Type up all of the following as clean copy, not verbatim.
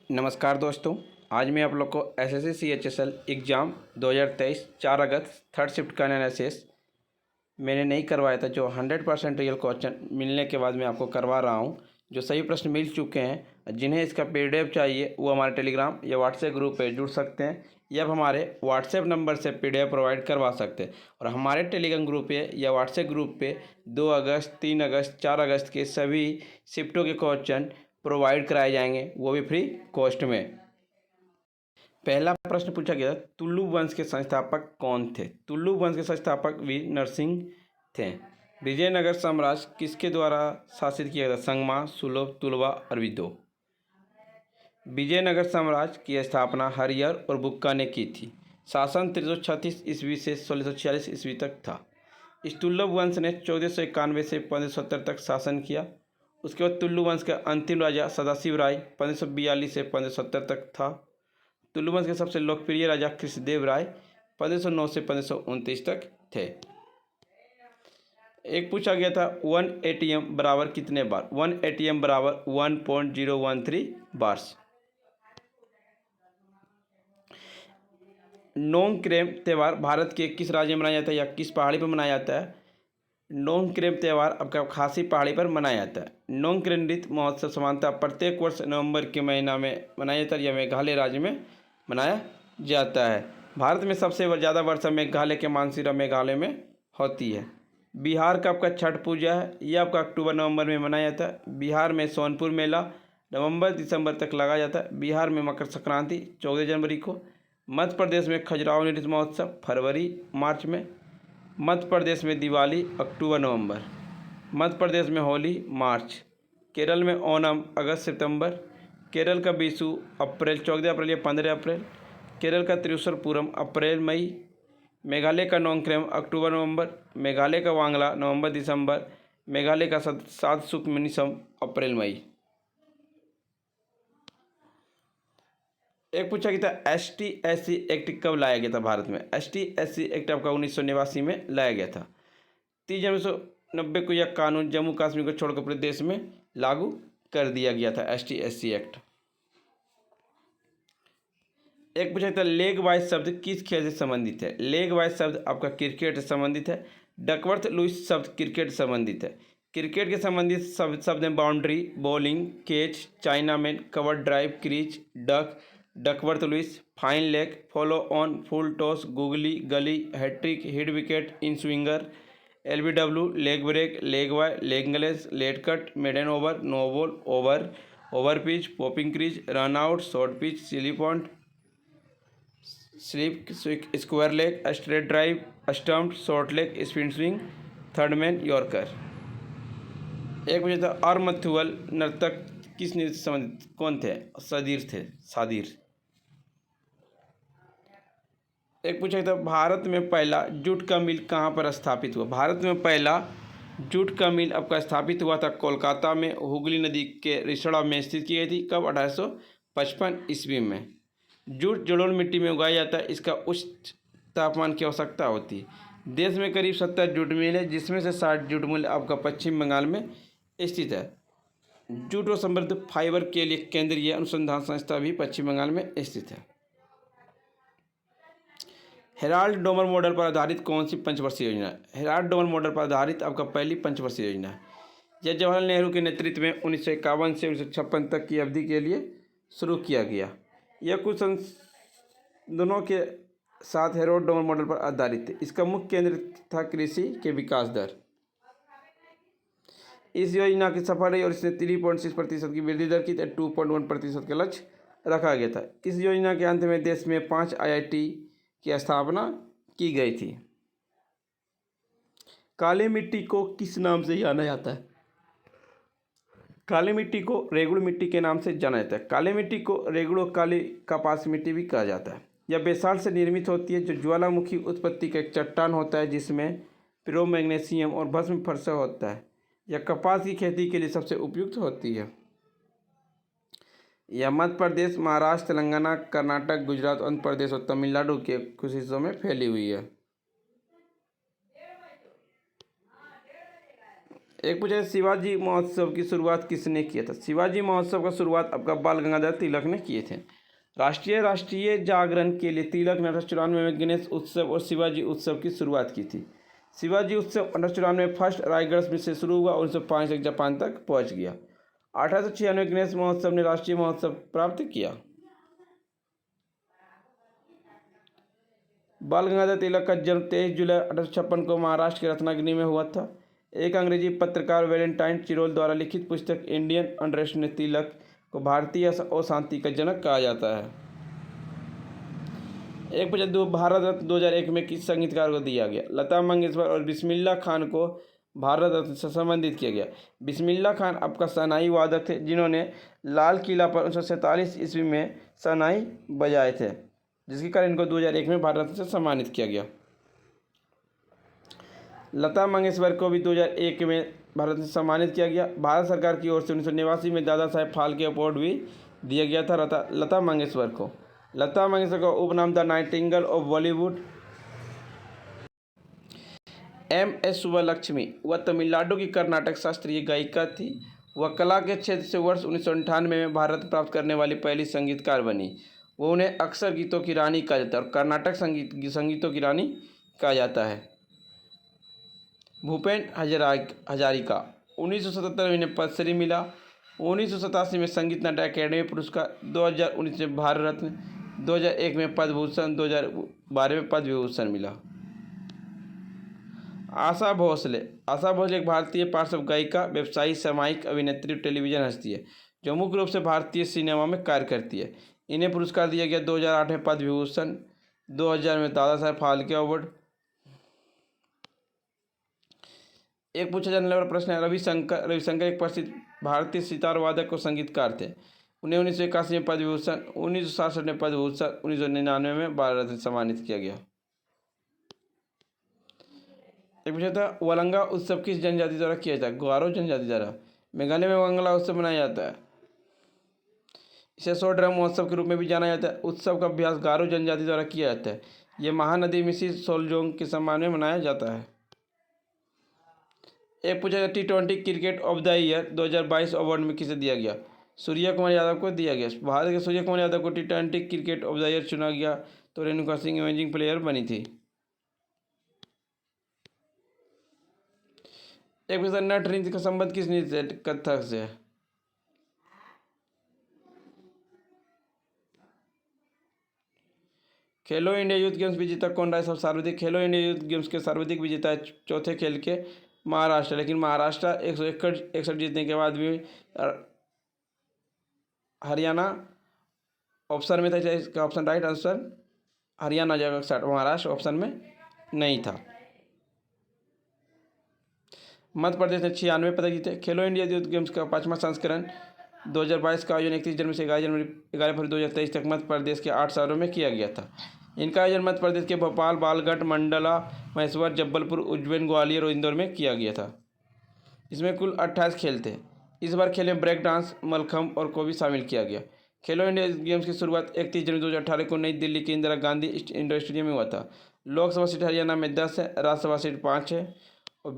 नमस्कार दोस्तों। आज मैं आप लोग को एसएससी सीएचएसएल एग्ज़ाम 2023 4 अगस्त थर्ड शिफ्ट का एनालिसिस मैंने नहीं करवाया था, जो 100% रियल क्वेश्चन मिलने के बाद मैं आपको करवा रहा हूं। जो सही प्रश्न मिल चुके हैं, जिन्हें इसका पीडीएफ चाहिए वो हमारे टेलीग्राम या व्हाट्सएप ग्रुप पे जुड़ सकते हैं या हमारे व्हाट्सएप नंबर से पीडीएफ प्रोवाइड करवा सकते हैं। और हमारे टेलीग्राम ग्रुप पे या व्हाट्सएप ग्रुप पे 2 अगस्त, 3 अगस्त, 4 अगस्त के सभी शिफ्टों के क्वेश्चन प्रोवाइड कराए जाएंगे, वो भी फ्री कॉस्ट में। पहला प्रश्न पूछा गया, तुलु वंश के संस्थापक कौन थे? तुलु वंश के संस्थापक वीर नरसिंह थे। विजयनगर साम्राज्य किसके द्वारा शासित किया गया? संगमा, सुलभ, तुलवा, अरविंदो। विजयनगर साम्राज्य की स्थापना हरिहर और बुक्का ने की थी। शासन 1336 ईस्वी से 1646 ईस्वी तक था। इस तुल्लभ वंश ने 1491 से 1570 तक शासन किया। उसके बाद तुलु वंश का अंतिम राजा सदाशिव राय 1542 से 1570 तक था। तुलु वंश के सबसे लोकप्रिय राजा कृष्णदेव राय 1509 से 1529 तक थे। एक पूछा गया था 1 ATM बराबर कितने बार? 1 ATM बराबर 1.013 बार्स। नोंगक्रेम त्यौहार भारत के किस राज्य में मनाया जाता है या किस पहाड़ी पर मनाया जाता है? नोंगक्रेम त्यौहार आपका खासी पहाड़ी पर मनाया जाता है। नोंगक्रेम नृत्य महोत्सव सामान्यतः प्रत्येक वर्ष नवंबर के महीना में मनाया जाता है। यह मेघालय राज्य में मनाया जाता है। भारत में सबसे ज़्यादा वर्षा मेघालय के मानसिरा मेघालय में होती है। बिहार का आपका छठ पूजा है, यह आपका अक्टूबर नवंबर में मनाया जाता है। बिहार में सोनपुर मेला नवंबर दिसंबर तक लगाया जाता है। बिहार में मकर संक्रांति 14 जनवरी को। मध्य प्रदेश में खजुराहो नृत्य महोत्सव फरवरी मार्च में। मध्य प्रदेश में दिवाली अक्टूबर नवंबर। मध्य प्रदेश में होली मार्च। केरल में ओणम अगस्त सितंबर। केरल का बीसू अप्रैल 14 अप्रैल या 15 अप्रैल। केरल का त्रिशूर पूरम अप्रैल मई। मेघालय का नोंगक्रेम अक्टूबर नवंबर। मेघालय का वांगला नवंबर दिसंबर। मेघालय का सात सुकमिनिसम अप्रैल मई। एक पूछा गया था ST/SC एक्ट कब लाया गया था भारत में? ST/SC एक्ट आपका 1989 में लाया गया था। 30 जनवरी 1990 को यह कानून जम्मू कश्मीर को छोड़कर पूरे देश में लागू कर दिया गया था, ST/SC एक्ट। एक पूछा था लेग वाइज शब्द किस खेल से संबंधित है? लेग वाइज शब्द आपका क्रिकेट से संबंधित है। डकवर्थ लुईस शब्द क्रिकेट से संबंधित है। क्रिकेट के संबंधित शब्द हैं boundary, bowling, catch, chinaman, cover drive, crease, duck, Duckworth Lewis, fine leg, follow on, full toss, googly, gully, hat-trick, hit wicket, inswinger, LBW, leg break, leg bye, legless, late cut, maiden over, no ball, over, over pitch, popping crease, run out, short pitch, silly point, slip, square leg, straight drive, stump, short leg, spin swing, third man, yorker. एक पूछा था अरमथुअल नर्तक किस नृत्य से संबंधित कौन थे? सादिर थे, सादिर। एक पूछा था भारत में पहला जूट का मिल कहाँ पर स्थापित हुआ? भारत में पहला जूट का मिल आपका स्थापित हुआ था कोलकाता में, हुगली नदी के रिसड़ा में स्थित की गई थी। कब? 1855 ईस्वी में। जूट जलोढ़ मिट्टी में उगाया जाता है। इसका उच्च तापमान की आवश्यकता होती है। देश में करीब 70 जूट मिल है, जिसमें से 60 जूट मिल आपका पश्चिम बंगाल में स्थित है। जूट और समृद्ध फाइबर के लिए केंद्रीय अनुसंधान संस्था भी पश्चिम बंगाल में स्थित है। हेराल्ड डोमर मॉडल पर आधारित कौन सी पंचवर्षीय योजना है? हेराल्ड डोमर मॉडल पर आधारित आपका पहली पंचवर्षीय योजना है। यह जवाहरलाल नेहरू के नेतृत्व में 1951 से 1956 तक की अवधि के लिए शुरू किया गया। यह कुछ संशोधनों के साथ हेराल्ड डोमर मॉडल पर आधारित है। इसका मुख्य केंद्र था कृषि के विकास दर। इस योजना की सफल रही और इसने 3.6% की वृद्धि दर की 2.1% का लक्ष्य रखा गया था। इस योजना के अंत में देश में 5 IIT की स्थापना की गई थी। काली मिट्टी को किस नाम से जाना जाता है? काली मिट्टी को रेगुड़ मिट्टी के नाम से जाना जाता है। काली मिट्टी को रेगुड़ काली कपास मिट्टी भी कहा जाता है। यह बेसाल्ट से निर्मित होती है, जो ज्वालामुखी उत्पत्ति का एक चट्टान होता है जिसमें पिरोमैग्नीशियम और भस्म फर्सा होता है। यह कपास की खेती के लिए सबसे उपयुक्त होती है। यह मध्य प्रदेश, महाराष्ट्र, तेलंगाना, कर्नाटक, गुजरात, आंध्र प्रदेश और तमिलनाडु के कुछ हिस्सों में फैली हुई है। एक पूछा शिवाजी महोत्सव की शुरुआत किसने किया था। शिवाजी महोत्सव का शुरुआत आपका बाल गंगाधर तिलक ने किए थे। राष्ट्रीय जागरण के लिए तिलक ने 1894 में गणेश उत्सव और शिवाजी उत्सव की शुरुआत की थी। शिवाजी उत्सव 1894 में फर्स्ट रायगढ़ में से शुरू हुआ और 1905 तक जापान तक पहुंच गया। 1896 गणेश महोत्सव ने राष्ट्रीय महोत्सव प्राप्त किया। बाल गंगाधर तिलक का जन्म 23 जुलाई 1856 को महाराष्ट्र के रत्नागिरी में हुआ था। एक अंग्रेजी पत्रकार वैलेंटाइन चिरोल द्वारा लिखित पुस्तक इंडियन अनरेस्ट ने तिलक को भारतीय अशांति का जनक कहा जाता है। एक पूछा भारत रत्न 2001 में किस संगीतकार को दिया गया। लता मंगेशकर और बिस्मिल्लाह खान को भारत रत्न से संबंधित किया गया। बिस्मिल्लाह खान आपका शहनाई वादक थे जिन्होंने लाल किला पर 1947 ईस्वी में शहनाई बजाए थे, जिसके कारण इनको 2001 में भारत रत्न से सम्मानित किया गया। लता मंगेशकर को भी 2001 में भारत रत्न से सम्मानित किया गया। भारत सरकार की ओर से 1989 में दादा साहेब फाल्के अवार्ड भी दिया गया था लता मंगेशकर को। लता मंगेशकर का उपनाम the Nightingale of Bollywood. S Subbulakshmi वह तमिलनाडु की कर्नाटक शास्त्रीय गायिका थी। वह कला के क्षेत्र से वर्ष 1998 में भारत प्राप्त करने वाली पहली संगीतकार बनी। वो उन्हें अक्सर गीतों की रानी कहा जाता है और कर्नाटक संगीतों की रानी कहा जाता है। भूपेन हजारिका 1977 में इन्हें पद्मश्री मिला। 1987 में संगीत नाटक अकेडमी पुरस्कार, 2019 में भारत रत्न, 2001 में पद्म भूषण, 2012 में पद्म विभूषण मिला। आशा भोसले एक भारतीय पार्श्व गायिका, व्यवसायी, सामायिक अभिनेत्री और टेलीविजन हस्ती है जो मुख्य रूप से भारतीय सिनेमा में कार्य करती है। इन्हें पुरस्कार दिया गया 2008 में पद्म विभूषण, 2000 में दादा साहेब फाल्के अवार्ड। एक पूछा जाने वाला प्रश्न है रविशंकर एक प्रसिद्ध भारतीय सितार वादक और संगीतकार थे। उन्हें 1981 में पद्म विभूषण, 1967 में पद्म भूषण, 1999 में भारत रत्न सम्मानित किया गया। एक पूछा था वलंगा उत्सव किस जनजाति द्वारा किया जाता है। गारो जनजाति द्वारा। मेघालय में वंगला उत्सव मनाया जाता है। इसे सौ ड्रम महोत्सव के रूप में भी जाना जाता है। उत्सव का अभ्यास गारो जनजाति द्वारा किया जाता है। यह महानदी मिसिस सोलजोंग के सम्मान में मनाया जाता है। एक पूछा T20 cricket of the year 2022 award में किसे दिया गया। सूर्य कुमार यादव को दिया गया। भारत के सूर्य कुमार यादव को T20 cricket of the year चुना गया तो रेणुका सिंह अमेजिंग प्लेयर बनी थी। एक पूछा नट रिंच का संबंध किस नृत्य कथक से है। खेलो इंडिया यूथ गेम्स विजेता कौन रहा है। सब सर्वाधिक खेलो इंडिया यूथ गेम्स के सर्वाधिक विजेता है चौथे खेल के महाराष्ट्र। लेकिन महाराष्ट्र 161 जीतने के बाद भी हरियाणा ऑप्शन में था। इसका ऑप्शन राइट आंसर हरियाणा जगह 60, महाराष्ट्र ऑप्शन में नहीं था। मध्य प्रदेश ने 96 पदक जीते। खेलो इंडिया यूथ गेम्स का 5वां संस्करण 2022 का आयोजन 31 जनवरी से 11 फरवरी 2023 तक मध्य प्रदेश के 8 शहरों में किया गया था। इनका आयोजन मध्य प्रदेश के भोपाल, बालघाट, मंडला, महेश्वर, जबलपुर, उज्जैन, ग्वालियर और इंदौर में किया गया था। इसमें कुल 28 खेल थे। इस बार खेल में ब्रेक डांस, मलखम्ब और को भी शामिल किया गया। खेलो इंडिया गेम्स की शुरुआत 31 जनवरी 2018 को नई दिल्ली के इंदिरा गांधी इंडोर स्टेडियम में हुआ था। लोकसभा सीट हरियाणा में 10 है, राज्यसभा सीट 5 है और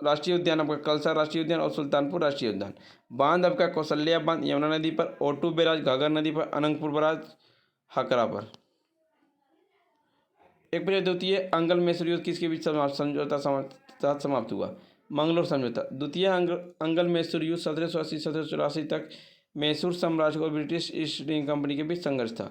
राष्ट्रीय उद्यान आपका कलसा राष्ट्रीय उद्यान और सुल्तानपुर राष्ट्रीय उद्यान। बांध आपका कौशल्या बांध यमुना नदी पर, ओटू बैराज घाघर नदी पर, अनंगपुर बैराज हकरा पर। एक बजे द्वितीय अंगल मैसूर युद्ध किसके बीच समझौता साथ समाप्त हुआ। मंगलोर समझौता। द्वितीय अंगल मैसूर युद्ध 1780-1784 तक मैसूर साम्राज्य और ब्रिटिश ईस्ट इंडिया कंपनी के बीच संघर्ष था।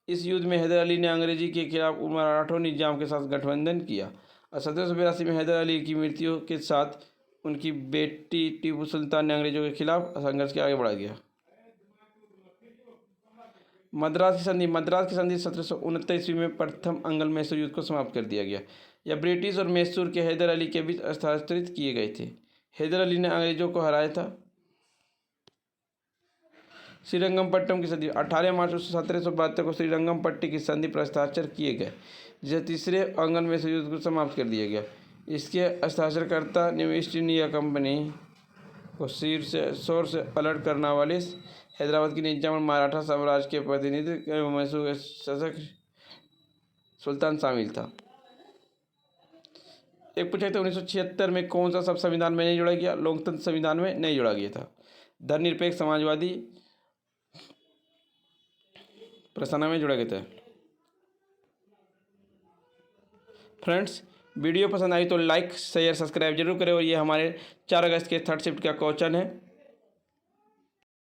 इस युद्ध में हैदर अली ने अंग्रेजी के खिलाफ मराठा निजाम के साथ गठबंधन किया और 1782 में हैदर अली की मृत्यु के साथ उनकी बेटी टीपू सुल्तान ने अंग्रेजों के खिलाफ संघर्ष के आगे बढ़ा दिया। मद्रास की संधि 1769 ईस्वी में प्रथम अंगल मैसूर युद्ध को समाप्त कर दिया गया। यह ब्रिटिश और मैसूर के हैदर अली के बीच हस्ताक्षरित किए गए थे। हैदर अली ने अंग्रेजों को हराया था। श्रीरंगपट्टनम की संधि 18 मार्च 1772 को श्रीरंगपट्टी की संधि पर हस्ताक्षर किए गए, जिसे तीसरे अंगल मैसूर युद्ध को समाप्त कर दिया गया। इसके हस्ताक्षरकर्ता न्यू ईस्ट इंडिया कंपनी को शोर से अलर्ट करने वाले हैदराबाद की निजाम और मराठा साम्राज्य के प्रतिनिधि मैसूर के शासक सुल्तान शामिल था। एक पूछा था 1976 में कौन सा सब संविधान में नहीं जोड़ा गया? लोकतंत्र संविधान में नहीं जोड़ा गया था। धर्मनिरपेक्ष समाजवादी प्रस्तावना में जोड़ा गया था। फ्रेंड्स, वीडियो पसंद आई तो लाइक शेयर सब्सक्राइब जरूर करें। और ये हमारे 4 अगस्त के थर्ड शिफ्ट का क्वेश्चन है।